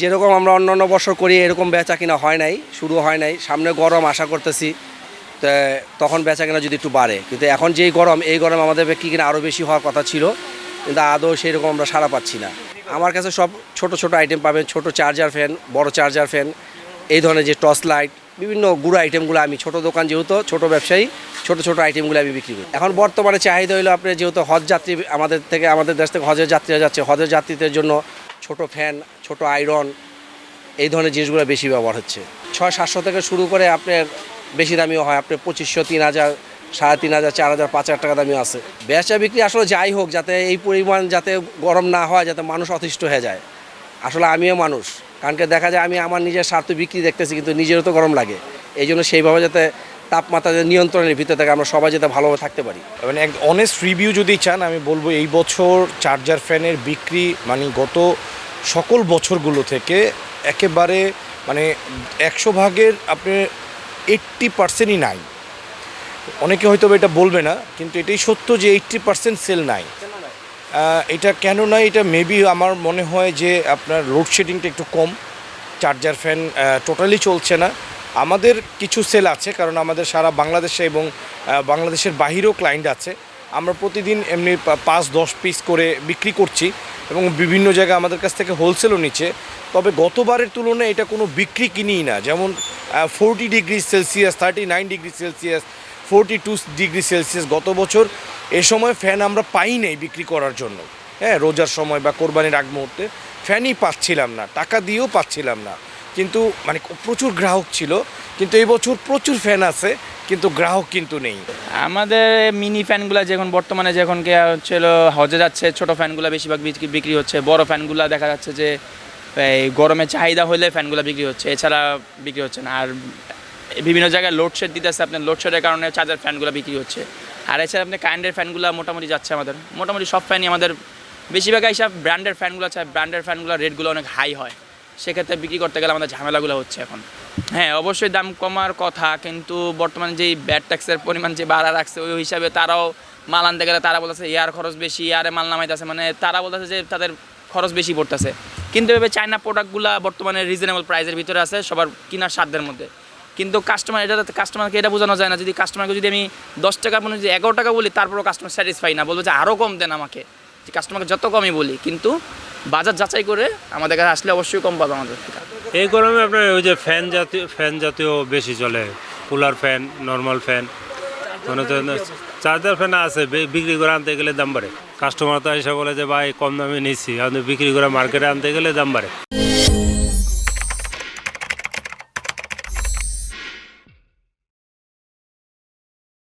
যেরকম আমরা অন্যান্য বছর করি এরকম বেচা কিনা হয় নাই, শুরু হয় নাই। সামনে গরম আশা করতেছি, তো তখন বেচা কিনা যদি একটু বাড়ে। কিন্তু এখন যেই গরম, এই গরম আমাদের বিক্রি কিনা আরও বেশি হওয়ার কথা ছিল, কিন্তু আদৌ সেই রকম আমরা সাড়া পাচ্ছি না। আমার কাছে সব ছোট ছোট আইটেম পাবেন, ছোট চার্জার ফ্যান, বড় চার্জার ফ্যান, এই ধরনের যে টর্চ লাইট, বিভিন্ন গুঁড়ো আইটেমগুলো। আমি ছোট দোকান, যেহেতু ছোট ব্যবসায়ী, ছোট ছোট আইটেমগুলো আমি বিক্রি করি। এখন বর্তমানে চাহিদা হলো আপনার, যেহেতু হজ যাত্রী আমাদের দেশ থেকে হজের যাত্রীরা যাচ্ছে, হজের যাত্রীদের জন্য ছোট ফ্যান, ছোট আয়রন, এই ধরনের জিনিসগুলো বেশি ব্যবহার হচ্ছে। 600-700 থেকে শুরু করে আপনার বেশি দামিও হয়, আপনার 2500, 3000, 3500, 4000, 5000 টাকা দামিও আছে। বেচা বিক্রি আসলে যাই হোক, যাতে এই পরিমাণ যাতে গরম না হয়, যাতে মানুষ অতিষ্ঠ হয়ে যায়। আসলে আমিও মানুষ, কারণ দেখা যায় আমি আমার নিজের স্বার্থ বিক্রি দেখতেছি, কিন্তু নিজেরও তো গরম লাগে। এই জন্য সেইভাবে যাতে তাপমাত্রা নিয়ন্ত্রণের ভিতরে থেকে আমরা সবাই যাতে ভালোভাবে থাকতে পারি। মানে এক অনেস্ট রিভিউ যদি চান, আমি বলবো এই বছর চার্জার ফ্যানের বিক্রি মানে গত সকল বছরগুলো থেকে একেবারে মানে 100 ভাগের আপনি 80%ই নাই। অনেকে হয়তো এটা বলবে না, কিন্তু এটাই সত্য যে 80% সেল নাই। এটা কেন নাই, এটা মেবি আমার মনে হয় যে আপনার লোডশেডিংটা একটু কম, চার্জার ফ্যান টোটালি চলছে না। আমাদের কিছু সেল আছে, কারণ আমাদের সারা বাংলাদেশে এবং বাংলাদেশের বাহিরেও ক্লায়েন্ট আছে। আমরা প্রতিদিন এমনি 5-10 পিস করে বিক্রি করছি এবং বিভিন্ন জায়গায় আমাদের কাছ থেকে হোলসেলও নিচ্ছে। তবে গতবারের তুলনায় এটা কোনো বিক্রি কিনিই না। যেমন 40 degree Celsius, 39 degree Celsius, 42 degree Celsius গত বছর এ সময় ফ্যান আমরা পাই নাই বিক্রি করার জন্য। হ্যাঁ, রোজার সময় বা কোরবানির আগ মুহূর্তে ফ্যানই পাচ্ছিলাম না, টাকা দিয়েও পাচ্ছিলাম না। কিন্তু মানে প্রচুর গ্রাহক ছিল, কিন্তু এই বছর প্রচুর ফ্যান আছে, কিন্তু গ্রাহক কিন্তু নেই। আমাদের মিনি ফ্যানগুলো যখন বর্তমানে যখন হচ্ছিল হজে যাচ্ছে, ছোট ফ্যানগুলো বেশিরভাগ বিক্রি হচ্ছে। বড় ফ্যানগুলো দেখা যাচ্ছে যে এই গরমে চাহিদা হলে ফ্যানগুলো বিক্রি হচ্ছে, এছাড়া বিক্রি হচ্ছে না। আর বিভিন্ন জায়গায় লোডশেড দিতেছে, আপনার লোডশেডের কারণে চার্জার ফ্যানগুলো বিক্রি হচ্ছে। আর এছাড়া আপনি কারেন্টের ফ্যানগুলো মোটামুটি যাচ্ছে আমাদের, মোটামুটি সব ফ্যানই আমাদের বেশিরভাগ হিসাব ব্র্যান্ডের ফ্যানগুলো আছে। ব্র্যান্ডের ফ্যানগুলো রেটগুলো অনেক হাই হয়, সেক্ষেত্রে বিক্রি করতে গেলে আমাদের ঝামেলাগুলো হচ্ছে এখন। হ্যাঁ, অবশ্যই দাম কমার কথা, কিন্তু বর্তমানে যেই ব্যাট ট্যাক্সের পরিমাণ যে বাড়া রাখছে, ওই হিসাবে তারাও মাল আনতে গেলে তারা বলতেছে এয়ার খরচ বেশি, এয়ারে মাল নামাইতেছে, মানে তারা বলতেছে যে তাদের খরচ বেশি পড়তেছে। কিন্তু এভাবে চায়না প্রোডাক্টগুলো বর্তমানে রিজনেবল প্রাইসের ভিতরে আছে, সবার কেনার সাধ্যের মধ্যে। কিন্তু কাস্টমারকে এটা বোঝানো যায় না। যদি কাস্টমারকে যদি আমি 10 টাকার মানে যদি 11 টাকা বলি, তারপরেও কাস্টমার স্যাটিসফাই না, বলবো যে আরও কম দেন আমাকে। যে কাস্টমারকে যত কমই বলি, কিন্তু বাজার যাচাই করে আমাদের কাছে আসলে অবশ্যই কম পাবে আমাদের থেকে। এই গরমে আপনার ওই যে ফ্যান জাতীয় বেশি চলে, কুলার ফ্যান, নর্মাল ফ্যান, মানে তো চার্জার ফ্যান আছে, বিক্রি করে আনতে গেলে দাম বাড়ে। কাস্টমার তো এসে বলে যে ভাই কম দামে নিচ্ছি, আপনি বিক্রি করে মার্কেটে আনতে গেলে দাম বাড়ে।